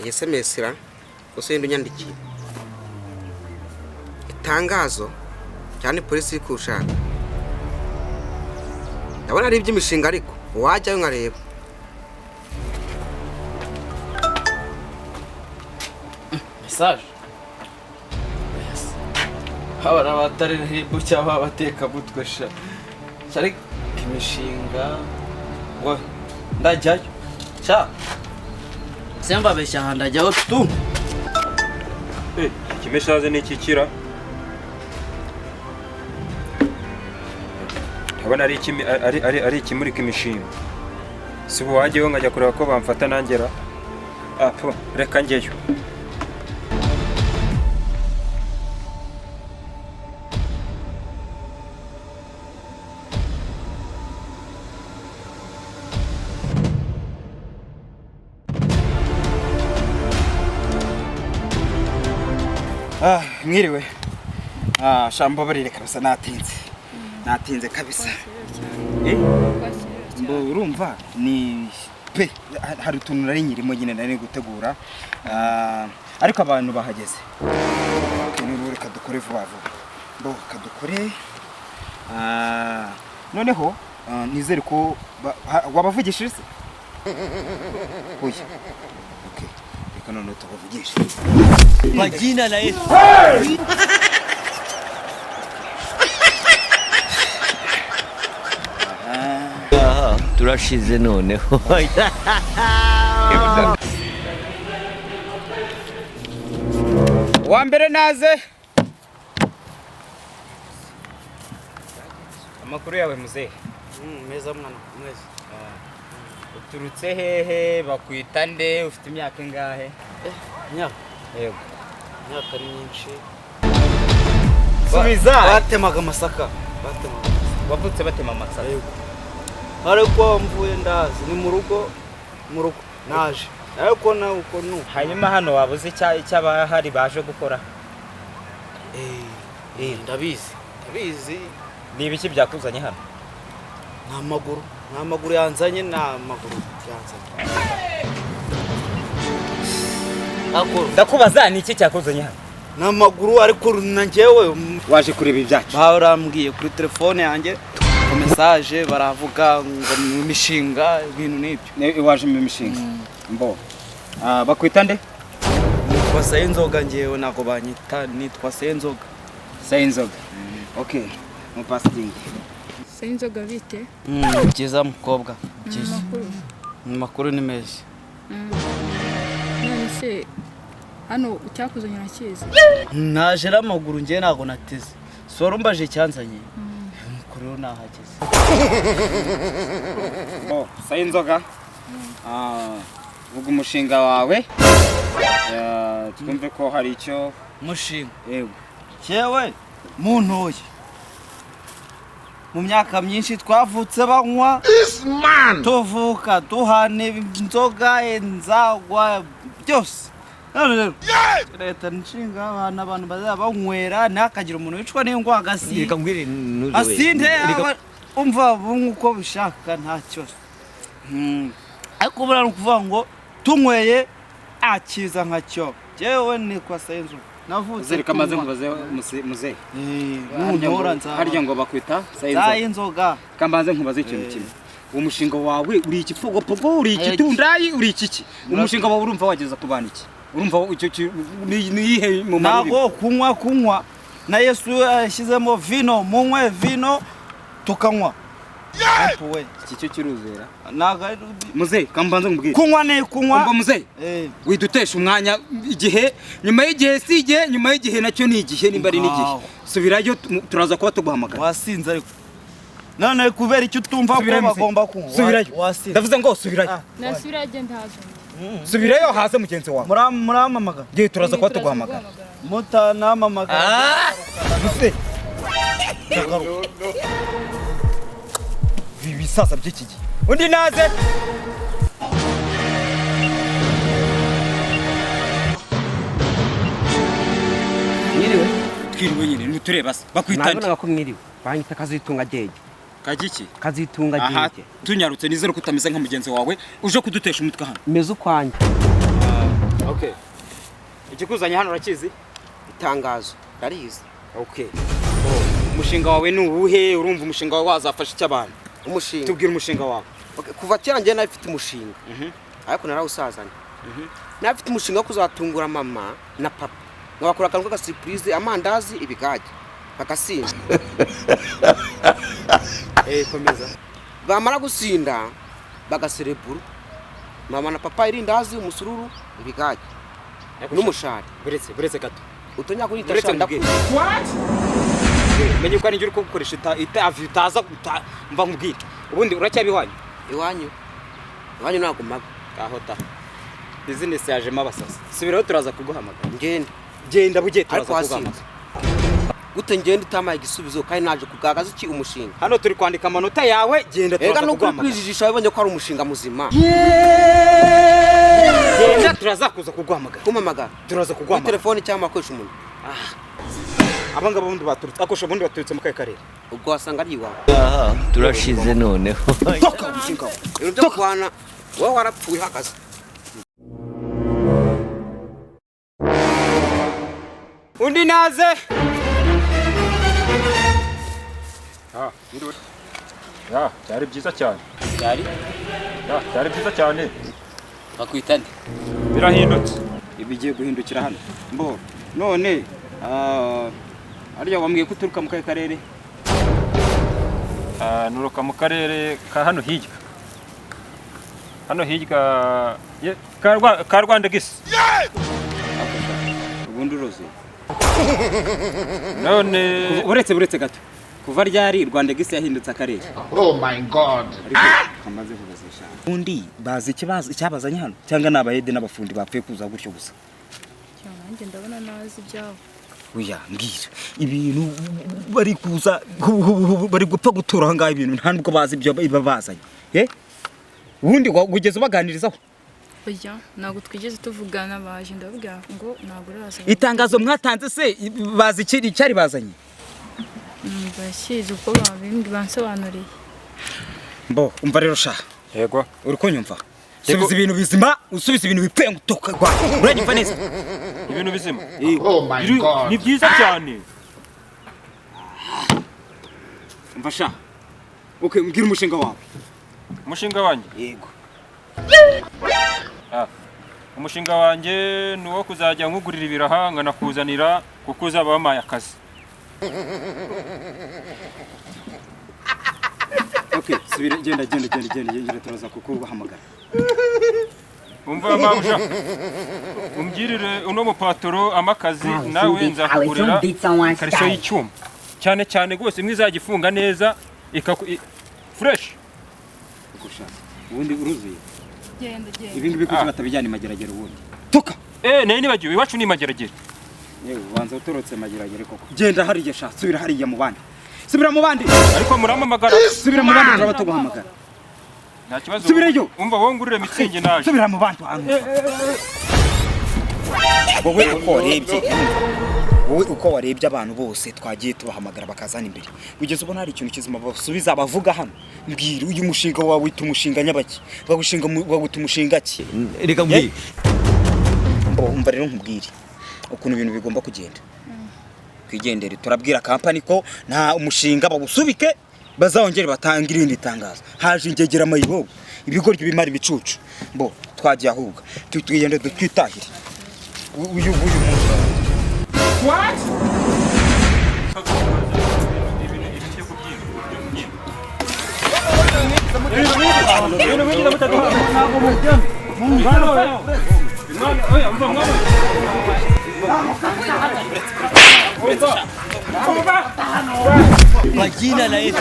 SMS ra usenda unyandikiye itangazo cyane polisi ikushaka ndabona ari iby'imishinga ariko wajyayo nkareba message habara abatari hibu cyangwa abateka mutwe sha cyari imishinga ngo ndajyayo cha semba besha ndajyayo tu kimeshaze n'ikikira abana ari ikimurika imishinga sibo wajyeho nkajya kureba ko bamfata nangera apo reka njyeyo mwiriwe shambo barire kabisa natinze kabisa mbo urumva ni pe hari utuntu nari nyirimo nyine nari gutegura ariko abantu bahageze reka dukore vuba vuba mbo kadukore noneho nizere ko wabavugishije se oya okay reka none tubavugisha kwa jina la Yesu turashize noneho wa mbere naze amakuru yawe muzehe meza mwana mwese uturutse hehe bakwita nde ufite imyaka ingahe myaka yego myaka ni nyinshi subiza batemaga amasaka wavutse batema amasaka yego ariko mvuye ndazi ni mu rugo naje ariko na uko hanyuma hano wabuze cy'abahari baje gukora ndabizi ni ibiki byakuzanye hano nta maguru yanzanye ndakubaza ni iki cyakuzanye hano nta maguru ariko na njyewe waje kureba ibyacu barambwiye kuri telefone yanjye ku message baravuga ngo imishinga ibintu n'ibyo waje mu mishinga mbo bakwita nde nitwa Sayinzoga njyewe nako banyita nitwa Sayinzoga okay mu pasting Sayinzoga bite byiza mukobwa byiza makuru ni meza none se hano ucyakuzanye nakize naje ramaguru njye nago nateze soro mbaje cyanzanye mukuru nahageze Sayinzoga vuga umushinga wawe twumve ko hari icyo mushinga yego cyewe muntoye mu myaka myinshi twavutse banywa tuvuka duhane inzoga enzagwa byose none rero leta nshinga abantu bazaba banywera nakagira umuntu wicwa n'ingwa asinde umva nkuko bishaka nta cyose ariko burano kuvuga ngo tunyweye akiza nkacyo jewe ni kwa Sayinzoga navutse kamaze nkubaze muze harya ngo bakwita Sayinzoga kambaze nkubaze ikintu kimwe umushinga wawe uri ikifogopogo uri ikitundayi uri ikiki umushinga wawe urumva wageza kubana iki urumva icyo niyihe mu nago kunywa na Yesu yashyizemo vino munywe vino tukanywa we iki cyo kiruzera naga muze kambanze nkubwire kunywa ngo muze widutesha umwanya igihe nyuma y'igihe sije nyuma y'igihe nacyo ni igihe nimba ari n'igihe subirayo turaza kuba tuguhamagara wasinze ariko none kubera icyo utumva ko bagomba kunywa subirayo ndavuze ngo subirayo nasubira agenda hazo subirayo haze mugenzi wawe muramamaga gihe turaza kuba tuguhamagara mutanamamaga muze bisasa by'iki gihe undi naze Mwiriwe twiriwe nyine nutureba se bakwita nabona ko mwiriwe banyita kazitunga jeje kagiki kazitunga jeje tunyarutse nizero kutameze nka mugenzi wawe uje kudutesha umutwe hano meze ukwanje Okay. Ikikuzanye hano urakizi? Itangazo ndarizi. Okay. Umushinga wawe ni uwuhe? Urumva umushinga wawe wazafasha iki abantu? Umushinga. Tubwire umushinga wawe. Okay, kuva kera njye nafite umushinga. Ariko narawusazanye. Nafite umushinga wo kuzatungura mama na papa. Ngabakora akantu ka surprise, amandazi, ibigage. Bakasinda. Komeza. Bamara gusinda bagaserebura. Mama na papa irindazi, umusururu, ibigage. N'umushari. Buretse gato. Utonya kuri tashanda. What? Menye ko ari njye uri gukoresha itaza mva nkubwira. Ubundi uracyabihwanye? Iwanyu nagumaga. Aho ta. Business yajemo abasasa. Subiraho turaza kuguhamagara. Genda bugiye turaza kuguhamagara. Gute ngenda utamaye igisubizo kandi naje kugagaza iki umushinga. Hano turi kwandika amanota yawe, genda turaza kuguhamagara. Ega no kwijijisha wabonye ko ari umushinga muzima. Genda turaza kuza kuguhamagara. Kumamagara. Turaza kuguhamagara. Telefone cyangwa akoresha umuntu. Abangaba bundi baturutse akosha bundi baturutse mu karere. Ubwo wasanga ari iwawe. Aha turashize noneho. Toka umushinga. Byo kwana wowe warapfuye hakaze. Undi naze. Byari byiza cyane. Byari byiza cyane. Bakwitane. Birahindutse. Ibigiye guhindukira hano. Mbo none ariya wambwiye ko uturuka mu karere? Nuruka mu karere ka hano hirya. Hano hirya ka Rwanda gisi. Ubundi uroze. None uretse gato. Kuva ryari Rwanda gisi yahindutse akarere? Oh my god. Kamaze kugazisha. Undi bazi ikibazo cyabazanye hano cyangwa nabayede n'abafundi bapfuye kuza gutyo gusa. Cyane nanjye ndabona nazi ibyawe. Oya mbwira ibintu bari kuza bari gupfa gutura hangaye ibintu nta nubwo bazi ibyo babazanye. Ubundi ugeze ubaganirizaho. Oya ntabwo twigeze tuvugana baje ndavuga ngo ntabwo uraza. Itangazo mwatanze se bazi ikiri cyari bazanye? Bashyize uko babindi bansobanuriye. Mbo umva rero sha. Yego. Uri kunyumva? Subiza ibintu bizima, usubiza ibintu bipfe ngutoka gwa. Uranyumva neza? Ibintu bizima. Oh my god. Ni byiza cyane. Umva sha. Okay, mbwira umushinga wawe. Umushinga wanjye? Yego. Umushinga wanjye ni uwo kuzajya nkugurira ibiraha nkanakuzanira kuko uzaba wamaye akazi. Okay, subira genda turaza kukubahamagara. Umva mabusha. Umbwirire uno mupatoro amakazi nawe nzakugurira kariso y'icyuma. Cyane gose imwe izagifunga neza fresh. Ubundi uruzuye. Genda. Ibindi bikuze batabijyana imageragere ubundi. Toka. Nibagiwe iwacu ni mageragere. Yewe wanza utorotse mageragere koko. Genda hariya sha, subira hariya mu bandi. Subira mu bandi. Ariko muramamagara. Subira mu bandi turaba tuguhamagara. Nta kibazo. Subirayo. Umva wowe ngurire mitsingi naje. Subira mu bandi ahantu. Wowe uko warebye abantu bose twagiye tubahamagara bakazana imbere. Ugeze ubona hari ikintu kizima basubiza abavuga hano. Mbwira uyu mushinga wawe wita umushinga nyabaki. Baguta umushinga ki? Reka mbwira. Umva rero nkubwire ukuntu ibintu bigomba kugenda. Kwigendere turabwira company ko nta umushinga bagusubike bazongera batangira irindi tangazo. Haje ingegera mayibo ibigoryo bimara ibicucu. Twagiye ahubwo twigende twitahire. Uyu munsi. What? Majina na Yesu.